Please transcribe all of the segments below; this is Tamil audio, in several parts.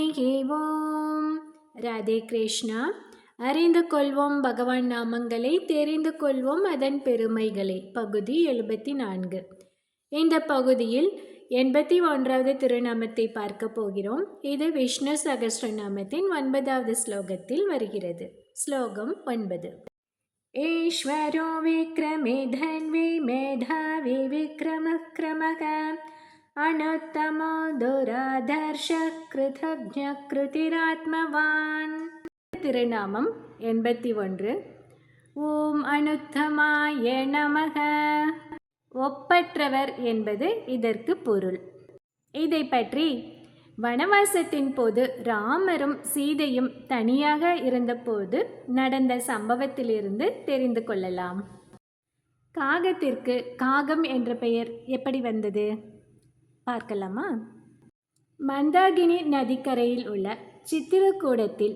ஹரிஹி ஓம். ராதே கிருஷ்ணா. அறிந்து கொள்வோம் பகவான் நாமங்களை, தெரிந்து கொள்வோம் அதன் பெருமைகளை. பகுதி 74. இந்த பகுதியில் 81வது திருநாமத்தை பார்க்க போகிறோம். இது விஷ்ணு சகஸ்ரநாமத்தின் 9வது ஸ்லோகத்தில் வருகிறது. ஸ்லோகம் 9. ஈஸ்வரோ விக்ரமே தன்வி மேதாவி விக்ரம க்ரமக அனுத்தமோ துராதர்ஷ கிருதஜ்ஞ கிருதிராத்மவான். திருநாமம் 81. ஓம் அனுத்தமாய நமக. ஒப்பற்றவர் என்பது இதற்கு பொருள். இதை பற்றி வனவாசத்தின் போது ராமரும் சீதையும் தனியாக இருந்தபோது நடந்த சம்பவத்திலிருந்து தெரிந்து கொள்ளலாம். காகத்திற்கு காகம் என்ற பெயர் எப்படி வந்தது பார்க்கலாமா? மந்தாகினி நதிக்கரையில் உள்ள சித்திரக்கூடத்தில்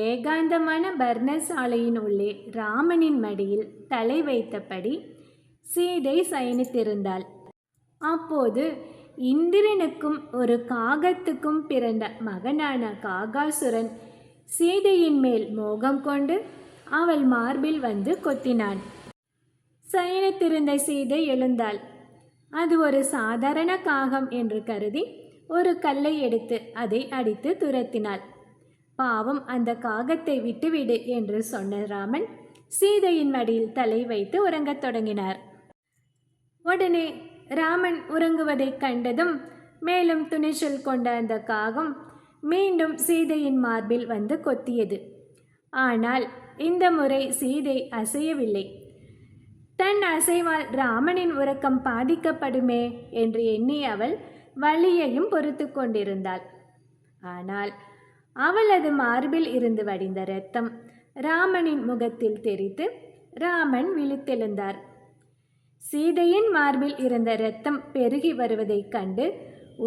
ஏகாந்தமான பர்ணசாலையின் உள்ளே ராமனின் மடியில் தலை வைத்தபடி சீதை சயனித்திருந்தாள். அப்போது இந்திரனுக்கும் ஒரு காகத்துக்கும் பிறந்த மகனான காகாசுரன் சீதையின் மேல் மோகம் கொண்டு அவள் மார்பில் வந்து கொத்தினான். சயனித்திருந்த சீதை எழுந்தாள். அது ஒரு சாதாரண காகம் என்று கருதி ஒரு கல்லை எடுத்து அதை அடித்து துரத்தினாள். பாவம், அந்த காகத்தை விட்டுவிடு என்று சொன்ன ராமன் சீதையின் மடியில் தலை வைத்து உறங்கத் தொடங்கினார். உடனே ராமன் உறங்குவதைக் கண்டதும் மேலும் துணிச்சல் கொண்ட அந்த காகம் மீண்டும் சீதையின் மார்பில் வந்து கொத்தியது. ஆனால் இந்த முறை சீதை அசையவில்லை. தன் அசைவால் ராமனின் உறக்கம் பாதிக்கப்படுமே என்று எண்ணி அவள் வலியையும் பொறுத்து கொண்டிருந்தாள். ஆனால் அவளது மார்பில் இருந்து வடிந்த இரத்தம் ராமனின் முகத்தில் தெரித்து ராமன் விழித்தெழுந்தார். சீதையின் மார்பில் இருந்த இரத்தம் பெருகி வருவதைக் கண்டு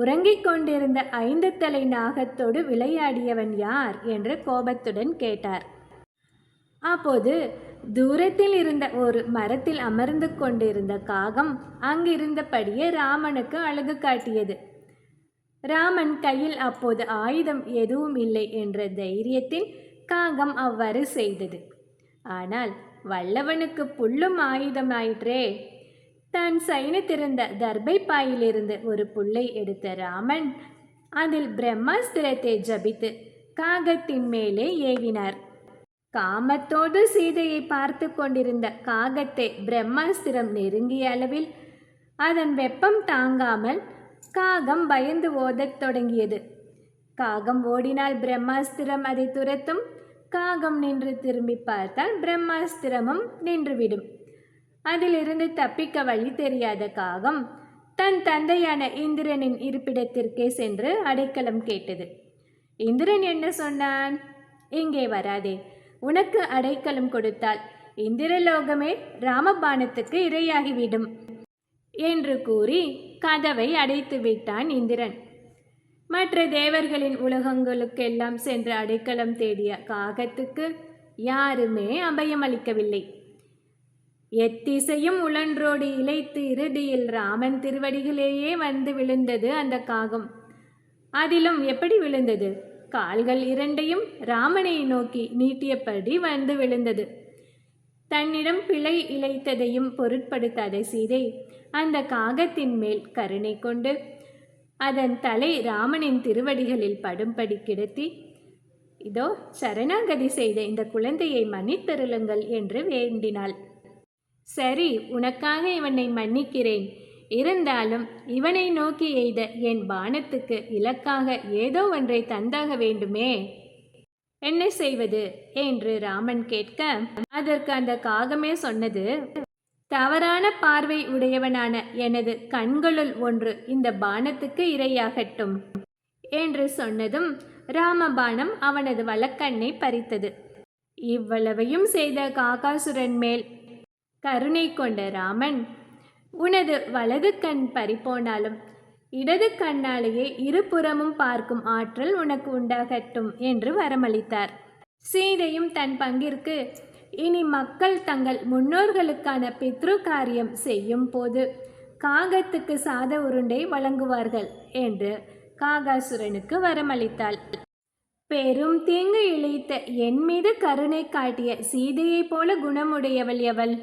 உறங்கிக் கொண்டிருந்த 5 தலை நாகத்தோடு விளையாடியவன் யார் என்று கோபத்துடன் கேட்டார். அப்போது தூரத்தில் இருந்த ஒரு மரத்தில் அமர்ந்து கொண்டிருந்த காகம் அங்கிருந்தபடியே ராமனுக்கு அழகு காட்டியது. ராமன் கையில் அப்போது ஆயுதம் எதுவும் இல்லை என்ற தைரியத்தில் காகம் அவ்வாறு செய்தது. ஆனால் வல்லவனுக்கு புல்லும் ஆயுதமாயிற்றே. தான் சயனித்திருந்த தர்பை பாயிலிருந்து ஒரு புல்லை எடுத்த ராமன் அதில் பிரம்மாஸ்திரத்தை ஜபித்து காகத்தின் மேலே ஏவினார். காமத்தோடு சீதையை பார்த்து கொண்டிருந்த காகத்தை பிரம்மாஸ்திரம் நெருங்கிய அளவில் அதன் வெப்பம் தாங்காமல் காகம் பயந்து ஓதத் தொடங்கியது. காகம் ஓடினால் பிரம்மாஸ்திரம் அதை துரத்தும். காகம் நின்று திரும்பி பார்த்தால் பிரம்மாஸ்திரமும் நின்றுவிடும். அதிலிருந்து தப்பிக்க வழி தெரியாத காகம் தன் தந்தையான இந்திரனின் இருப்பிடத்திற்கே சென்று அடைக்கலம் கேட்டது. இந்திரன் என்ன சொன்னான்? இங்கே வராதே. உனக்கு அடைக்கலம் கொடுத்தால் இந்திரலோகமே ராமபாணத்துக்கு இரையாகிவிடும் என்று கூறி கதவை அடைத்து விட்டான் இந்திரன். மற்ற தேவர்களின் உலகங்களுக்கெல்லாம் சென்று அடைக்கலம் தேடிய காகத்துக்கு யாருமே அபயம் அளிக்கவில்லை. எத்திசையும் உழன்றோடி இளைத்து இறுதியில் ராமன் திருவடிகளேயே வந்து விழுந்தது அந்த காகம். அதிலும் எப்படி விழுந்தது? கால்கள் 2ஐயும் ராமனை நோக்கி நீட்டியபடி வந்து விழுந்தது. தன்னிடம் பிழை இழைத்ததையும் பொருட்படுத்தாத சீதை அந்த காகத்தின் மேல் கருணை கொண்டு அதன் தலை ராமனின் திருவடிகளில் படும்படி கிடத்தி, இதோ சரணாகதி செய்த இந்த குழந்தையை மன்னித்தருளுங்கள் என்று வேண்டினாள். சரி, உனக்காக இவனை மன்னிக்கிறேன். இருந்தாலும் இவனை நோக்கி எய்த என் பானத்துக்கு இலக்காக ஏதோ ஒன்றை தந்தாக வேண்டுமே. என்ன செய்வது என்று ராமன் கேட்க, அதற்கு அந்த காகமே சொன்னது, தவறான பார்வை உடையவனான எனது கண்களுள் ஒன்று இந்த பானத்துக்கு இரையாகட்டும் என்று சொன்னதும் ராமபானம் அவனது வலக்கண்ணை பறித்தது. இவ்வளவையும் செய்த காகாசுரன் மேல் கருணை கொண்ட ராமன், உனது வலது கண் பறிப்போனாலும் இடது கண்ணாலேயே இருபுறமும் பார்க்கும் ஆற்றல் உனக்கு உண்டாகட்டும் என்று வரமளித்தார். சீதையும் தன் பங்கிற்கு இனி மக்கள் தங்கள் முன்னோர்களுக்கான பித்ரு காரியம் செய்யும் போது காகத்துக்கு சாத உருண்டை வழங்குவார்கள் என்று காகாசுரனுக்கு வரமளித்தாள். பெரும் தீங்கு இழைத்த என் மீது கருணை காட்டிய சீதையைப் போல குணமுடையவள் எவள்?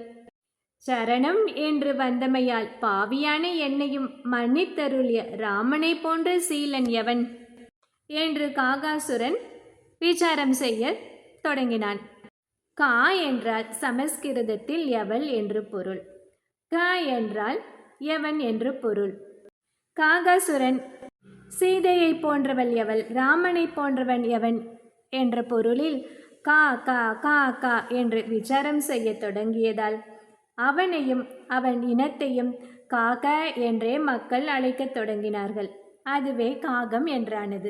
சரணம் என்று வந்தமையால் பாவியான என்னையும் மன்னித்தருளிய ராமனை போன்ற சீலன் எவன் என்று காகாசுரன் விசாரம் செய்ய தொடங்கினான். கா என்றால் சமஸ்கிருதத்தில் எவள் என்று பொருள். க என்றால் எவன் என்று பொருள். காகாசுரன் சீதையை போன்றவள் எவள், ராமனை போன்றவன் எவன் என்ற பொருளில் கா கா கா கா என்று விசாரம் செய்ய தொடங்கியதால் அவனையும் அவன் இனத்தையும் காக என்றே மக்கள் அழைக்கத் தொடங்கினார்கள். அதுவே காகம் என்றானது.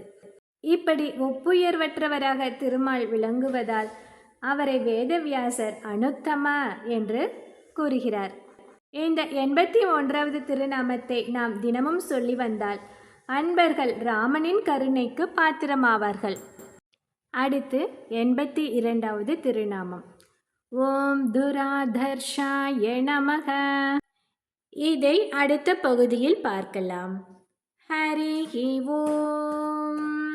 இப்படி ஒப்புயர்வற்றவராக திருமால் விளங்குவதால் அவரை வேதவியாசர் அனுத்தமா என்று கூறுகிறார். இந்த 81வது திருநாமத்தை நாம் தினமும் சொல்லி வந்தால் அன்பர்கள் ராமனின் கருணைக்கு பாத்திரமாவார்கள். அடுத்து 82வது திருநாமம். ஓம் துராதர்ஷாய நமக. இதை அடுத்த பகுதியில் பார்க்கலாம். ஹரி ஓம்.